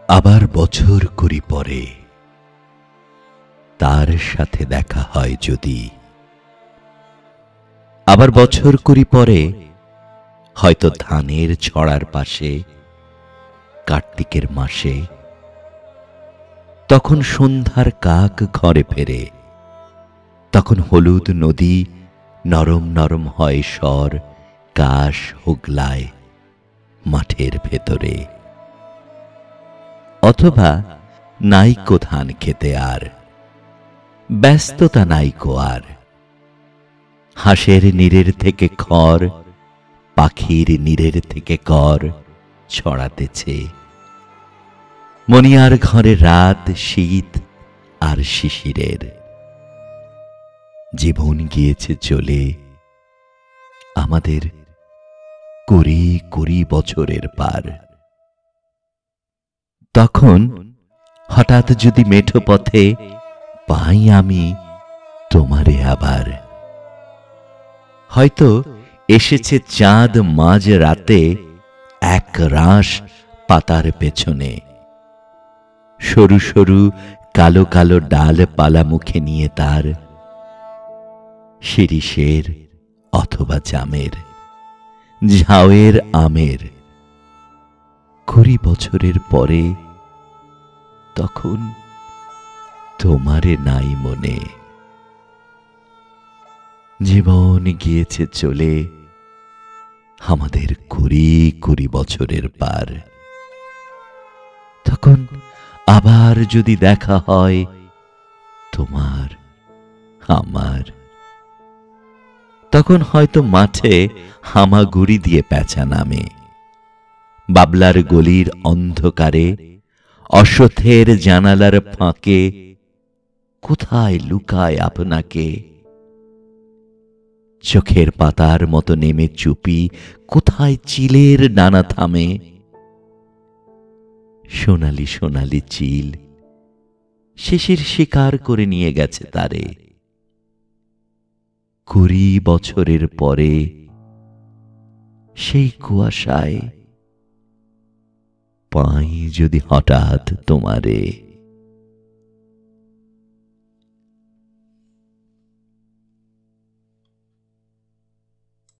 আবার বছর কুড়ি পরে তার সাথে দেখা হয় যদি, আবার বছর কুড়ি পরে হয়তো ধানের ছড়ার পাশে কার্তিকের মাসে, তখন সন্ধ্যার কাক ঘরে ফেরে, তখন হলুদ নদী নরম নরম হয় স্বর কাশ হুগলায় মাঠের ভেতরে। অথবা নাইকো ধান খেতে আর ব্যস্ততা নাইকো আর, হাঁসের নীড়ের থেকে খড়, পাখির নীড়ের থেকে কর ছড়াতেছে। মনিয়ার ঘরে রাত শীত আর শিশিরের। জীবন গিয়েছে চলে আমাদের কুড়ি কুড়ি বছরের পার। তখন হঠাৎ যদি মেঠো পথে পাই আমি তোমারে আবার, হয়তো এসেছে চাঁদ মাঝ রাতে এক রাশ পাতার পেছনে, সরু সরু কালো কালো ডাল পালা মুখে নিয়ে তার, শিরিষের অথবা জামের, ঝাউয়ের আমের। কুড়ি বছরের পরে তখন তোমারে নাই মনে। জীবন গিয়েছে চলে আমাদের কুড়ি কুড়ি বছরের পার। তখন আবার যদি দেখা হয় তোমার আমার, তখন হয়তো মাঠে হামাগুড়ি দিয়ে পেঁচা নামে, বাবলার গলির অন্ধকারে অশ্বথের জানালার ফাঁকে কোথায় লুকায় আপনাকে। চোখের পাতার মতো নেমে চুপি কোথায় চিলের ডানা থামে, সোনালি সোনালি চিল শিশির শিকার করে নিয়ে গেছে তারে। কুড়ি বছরের পরে সেই কুয়াশায় পাই যদি হঠাৎ তোমারে।